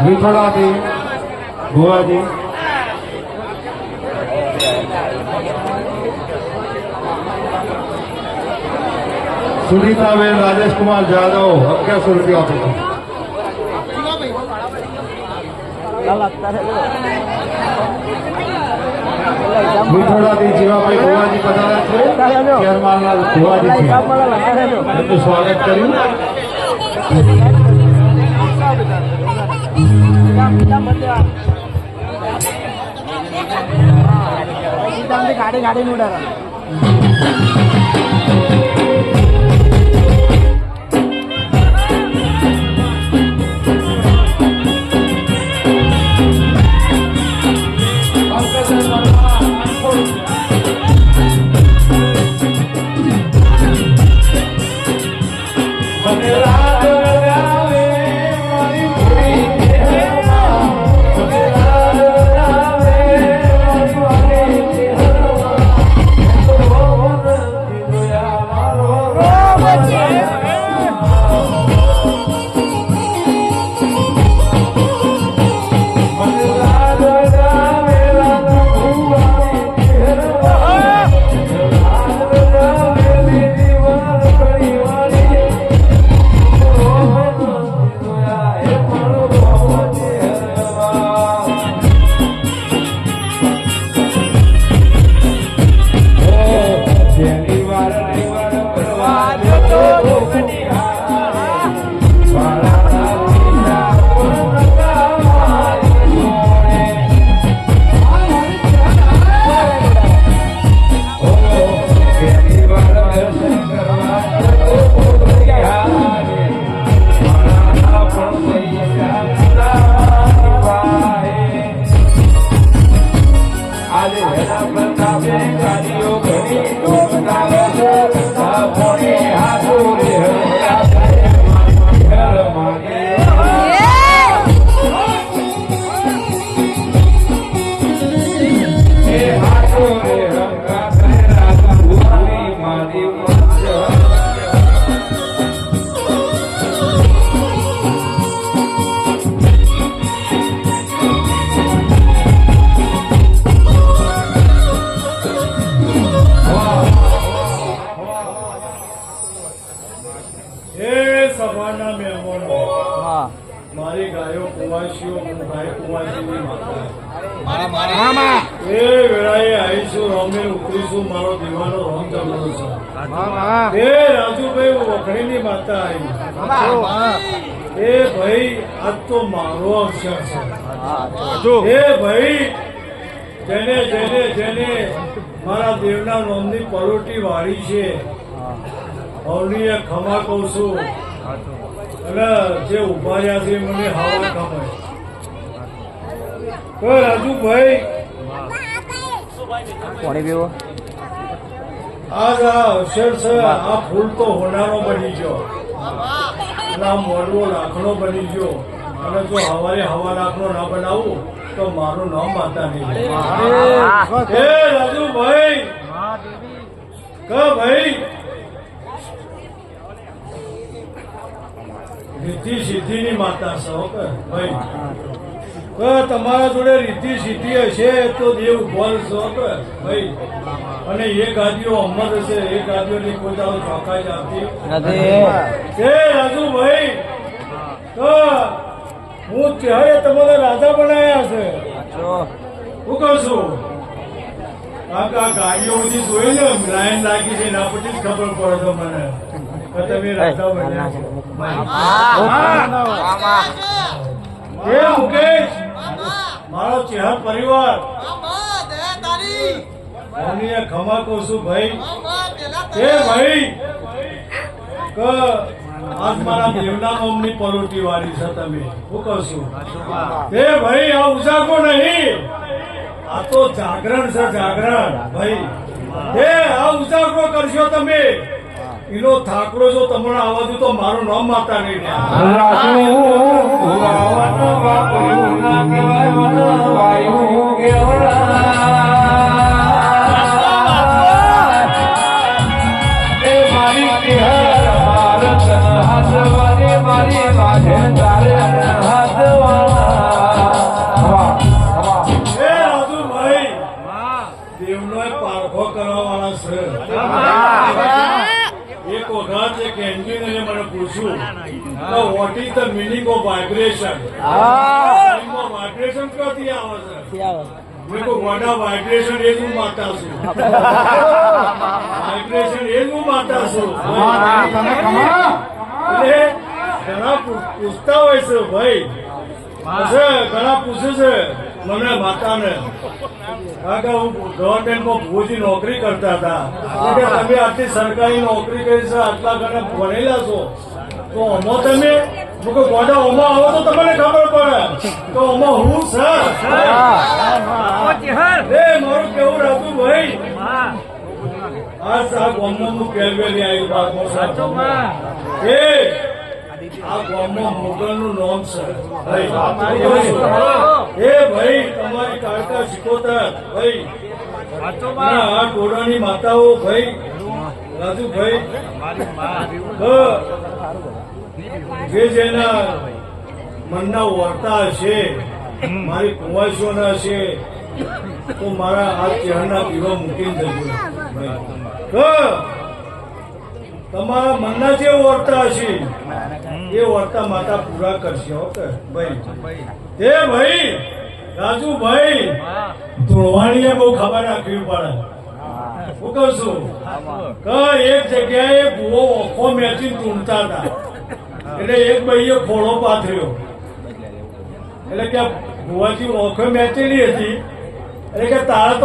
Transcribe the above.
વિઠોડાથી ભુવાજી સુનીતાબેન રાજેશ કુમાર જાદવ 1100 રૂપિયા આપે વિઠોડાથી જીવાભાઈ ભુવાજી પધાર્યા છે ચેરમાનના ભુવાજી છે એમનું સ્વાગત કર્યું ગાડી ગાડી ઉડાડો મારી ગાયો કુવાસીઓ ગાય કુવાસીની માતા એ વેળાએ આવીશું રમે ઉતરીશું મારો દીવાનો રમ ચાલુ છે એ રાજુભાઈ વખણીની માતા આવી એ ભાઈ આજ તો મારો અવસર છે એ ભાઈ જેને જેને જેને મારા દેવના નોમની પરોટી વાળી છે અવનીએ ખમા કહું છું અને જે ઉભા રહ્યા છે મને હવા ખમે રાજુભાઈ આજ આ અવસર છે આ ફૂલ તો હોનારો બની ગયો અને આ મોડવો લાખનો બની ગયો અને જો હવારે હવા લાખનો ના બનાવું તો મારું નામ માતા નહીં એ રાજુભાઈ ભાઈ રીતિ સિદ્ધિની માતા છો ભાઈ તમારા જોડે રીતિ સિદ્ધિ હશે તો દેવ ઉભો છો ભાઈ અને એ ગાદીઓ અમર હશે એ ગાદીઓની કોઈ તારો ચોખાઈ આપતી નથી રાજુભાઈ તો હું ત્યારે તમારા રાજા બનાવ્યા છે હું કહું છું આ ગાડીઓ બધી જોઈ ને લાઈન લાગી છે એના પરથી જ ખબર પડે તો મને તમે રાજા બન્યા એ મુકેશ મારો ચેહર પરિવાર ખમા કહું છું ભાઈ એ ભાઈ આજ મારા દેવના નામની પરોટી વાળી છે તમે શું કહું છું એ ભાઈ આ ઉજાગો નહીં આ તો જાગરણ છે જાગરણ ભાઈ એ આ ઉજાગરો કરશો તમે એનો થાકડો જો તમને આવવા દઉં તો મારું નામ માતા નહીં મારી એક વખત એક એન્જિનિયરે મને પૂછ્યું કે what is the meaning of vibration? Vibration ક્યાંથી આવે છે? મેં કહ્યું વડા વાઇબ્રેશન એ જ હું માતા છું. વાઇબ્રેશન એ જ હું માતા છું. એટલે ઘણા પૂછતા હોય છે ભાઈ, ઘણા પૂછે છે મને માતાને, કારણ કે હું ગવર્મેન્ટમાં ભુવોજી નોકરી કરતા હતા. એટલે કે તમે આટલી સરકારી નોકરી કરી છે, આટલા ઘણા ભણેલા છો, તો આમાં તમે ગોડા ઓમાં આવો તો તમને ખબર પડે તો આમાં હું છે. મારું કેવું રાખું ભાઈ, આ ગામમાં પહેરવેલી આવી બાદમાં આ ગામમાં મોગલનું નામ છે ભાઈ. તમારી કાળકા શીખોતર ભાઈ, આ ટોળાની માતાઓ ભાઈ, રાજુભાઈ જે જેના મનના વર્તા હશે, મારી કુંવાસીઓના હશે, તો મારા આ ચહેરના દીવા મૂકીને જજો. તમારા મનના જે વર્તા હશે એ વર્તા માતા પૂરા કરશે. ઓકે ભાઈ, એ ભાઈ રાજુભાઈ ધોવાણીએ બહુ ખબર રાખવી પડે. શું કહું છું કે એક જગ્યાએ ભૂવો ઓખો મેચી ટૂંડતા હતા, એટલે એક ભાઈએ ખોળો પાથર્યો, એટલે કે ભુવાજી ઓખો મેચેલી હતી, એટલે કે તારા તો